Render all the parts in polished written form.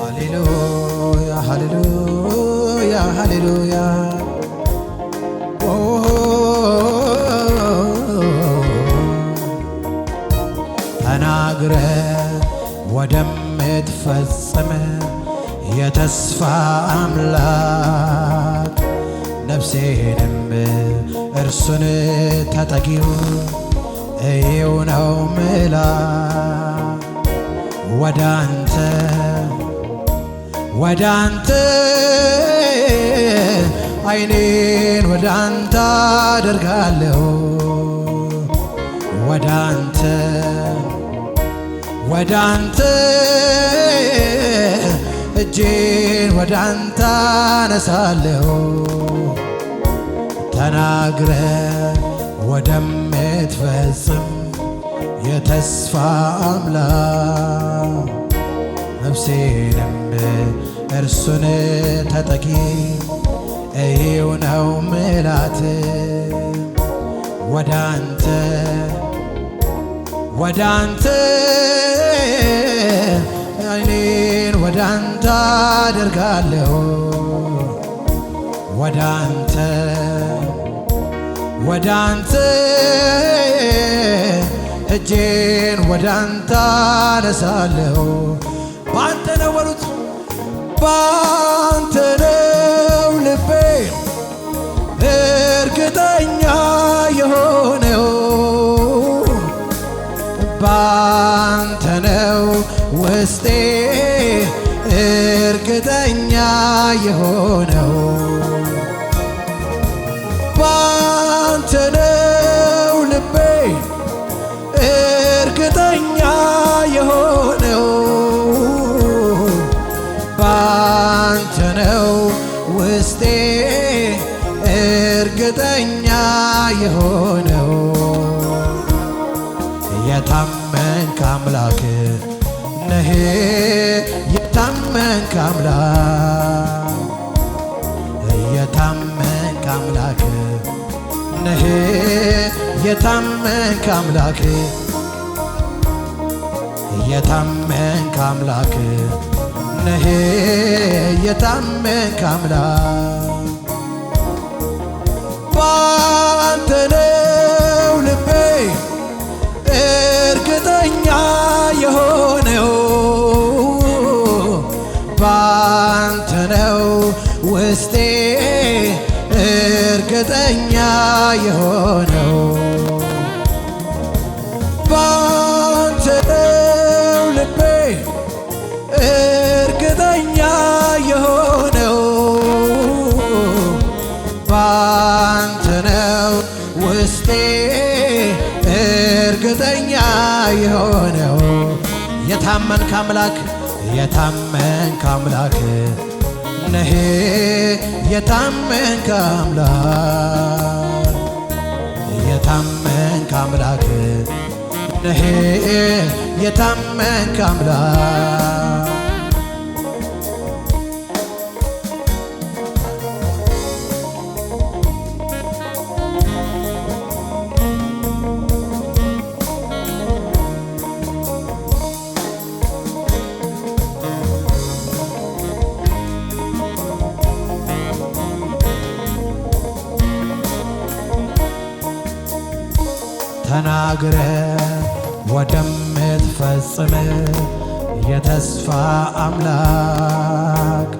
ሃሌሉያ ሃሌሉያ ሃሌሉያ ተናግረ ወደምትፈጽም የተስፋ አምላክ ነፍሴንም እርሱን ተጠጊው እዩ ነው ምላ ወዳንተ አይኔን ወዳንተ አደርጋለሁ ወዳንተ እጄን ወዳንተ አነሳለሁ ተናግረ ወደምትፈጽም የተስፋ አምላክ ነፍሴንም እርሱን ተጠጊ እዩ ነው ምላት ወዳንተ አይኔን ወዳንተ አደርጋለሁ ወዳንተ እጄን ወዳንተ አነሳለሁ ባንተ ነው በሉት ባንተ ነው ልቤ እርግጠኛ የሆነው ባንተ ነው ውስጤ እርግጠኛ የሆነው ባንተ ነው ልቤ እርግጠኛ የሆነው ባንተ ነው ውስጤ እርግጠኛ የሆነው የታመንክ አምላክ ነህ የታመንክ አምላክ ነህ የታመንክ አምላክ ነህ የታመንክ አምላክ ባንተ ነው ልቤ እርግጠኛ የሆነው ባንተ ነው ውስጤ እርግጠኛ የሆነው ባንተ ነው ልቤ እርግጠኛ የሆነው ባንተ ነው ውስጤ እርግጠኛ የሆነው የታመንክ አምላክ ነህ የታመንክ አምላክ ነህ የታመንክ አምላክ ተናግረ ወደምትፈጽም የተስፋ አምላክ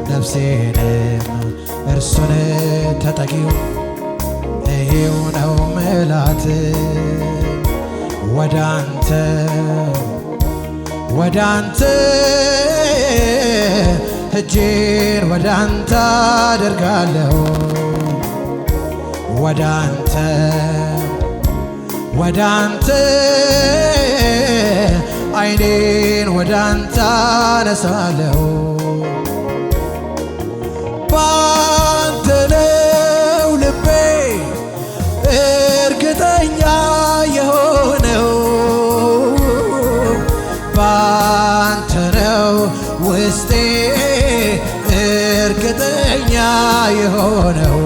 ነፍሴንም እርሱን ተጠጊው እዩ ነው ምላት ወዳንተ እጄን ወዳንተ አደርጋለሁ ወዳንተ አይኔን ወዳንተ አነሳለሁ ባንተ ነው ልቤ እርግጠኛ የሆነው ባንተ ነው ውስጤ እርግጠኛ የሆነው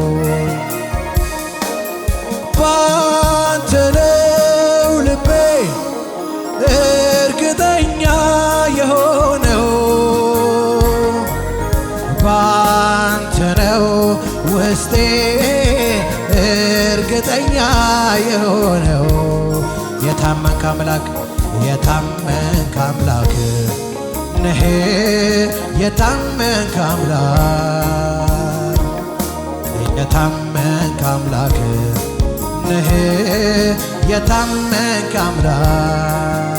ባንተ ነው ልቤ እርግጠኛ የሆነው የታመንክ አምላክ የታመንክ አምላክ ነህ የታመንክ አምላክ የታመንክ አምላክ ነህ የታመንክ አምላክ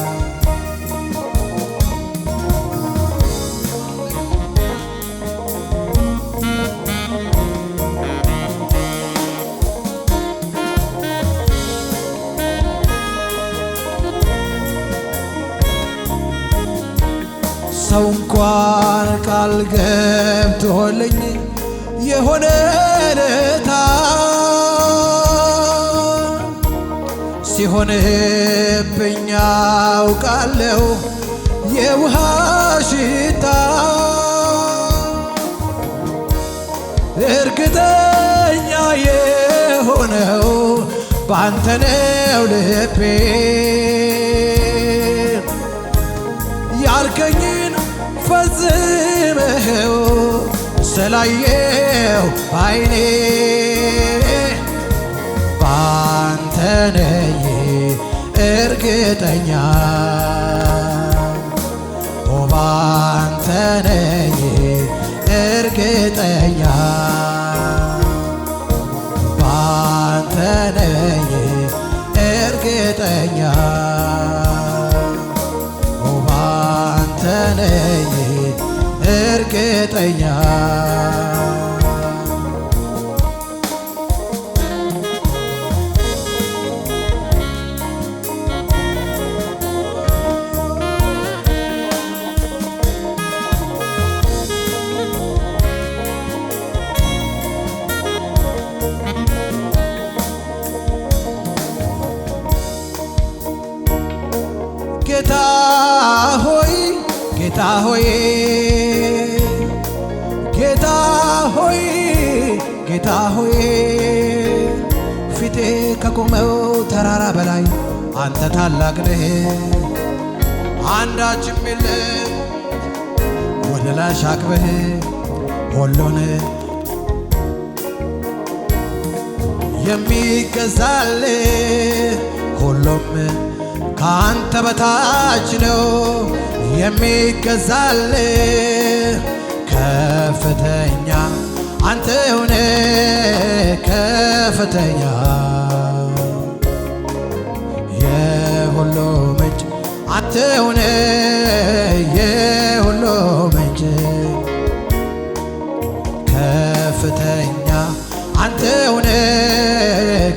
ሰው እንኳን ቃል ገብቶልኝ የሆነ ለታ ሲሆንብኝ አውቃለሁ የውሃ ሽታ እርግጠኛ የሆነው ባንተ ነው ልቤ ያልከኝን ፈጽመኸው ስላየው አይኔ ባንተ ነኝ እርግጠኛ ባንተ ነኝ እርግጠኛ ባንተ ነኝ እርግጠኛ ባንተ ነኝ እርግጠኛ ጌታ ሆይ ጌታ ሆይ ጌታ ሆይ ጌታ ሆይ ፊቴ ከቆመው ተራራ በላይ አንተ ታላቅ ነህ አንዳችም የለም ወደ ላይ አሻቅበህ ሁሉን የሚገዛልህ ሁሉም ካንተ በታች ነው የሚገዛልህ ከፍተኛ አንተ ሆነ ከፍተኛ የሁሉ ምንጭ አንተ ሆነ የሁሉ ምንጭ ከፍተኛ አንተ ሆነ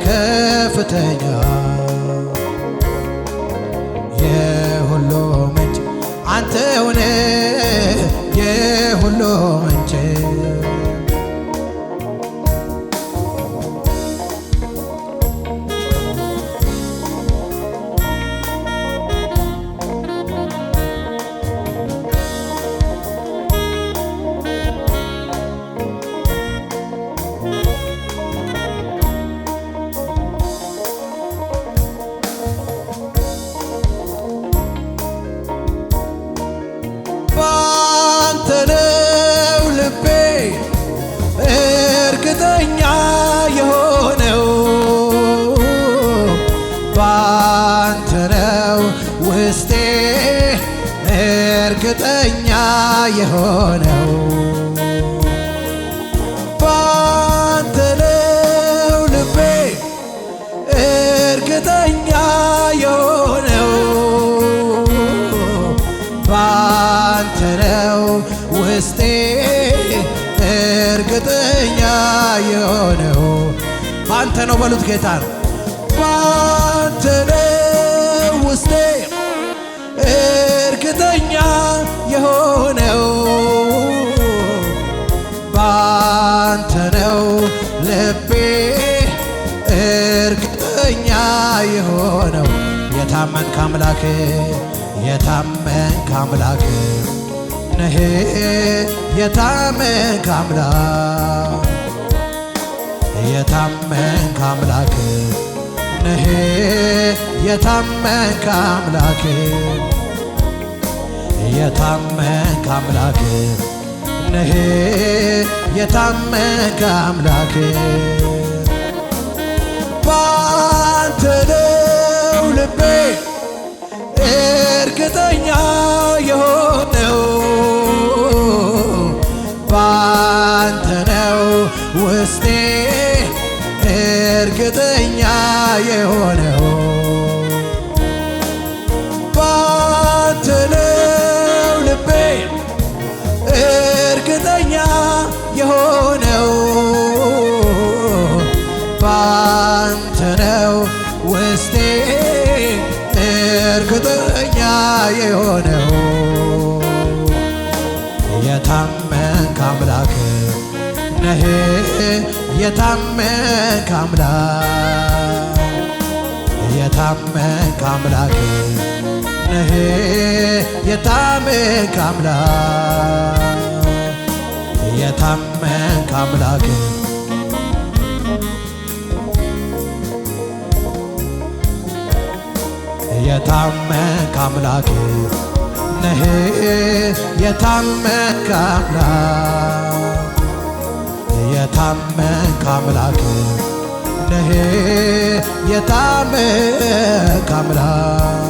ከፍተኛ የሁሉ ምንጭ አንተ ሆነ የሁሉ ምንጭ እርግጠኛ የሆነው ባንተ ነው ውስጤ እርግጠኛ የሆነው ባንተ ነው ልቤ እርግጠኛ የሆነው ባንተ ነው ውስጤ እርግጠኛ የሆነው ባንተ ነው በሉት ጌታን ባንተ ነው ውስጤ እርግጠኛ የሆነው ባንተ ነው ልቤ እርግጠኛ የሆነው የታመንክ አምላክ የታመንክ አምላክ ነህ የታመንክ አምላክ የታመንክ አምላክ ነህ የታመንክ አምላክ የታመንክ አምላክ ነህ የታመንክ አምላክ ባንተ ነው ልቤ እርግጠኛ የሆነው ባንተ ነው ውስጤ እርግጠኛ የሆነው ባንተ ነው ልቤ እርግጠኛ የሆነው ባንተ ነው ውስጤ እርግጠኛ የሆነው የታመንክ አምላክ ነህ የታመንክ አምላክ የታመንክ አምላክ ነህ የታመንክ አምላክ የታመንክ አምላክ የታመንክ አምላክ ነህ የታመንክ አምላክ የታመንክ አምላክ ነህ የታመንክ አምላክ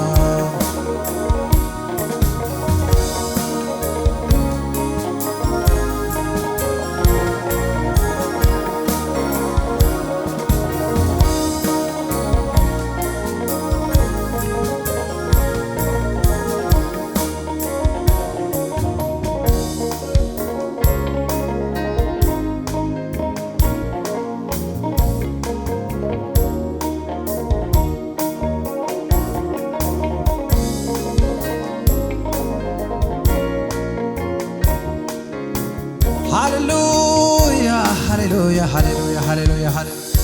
ሃሌሉያ ሃሌሉያ ሃሌሉያ ሃሌሉያ ሃሌሉያ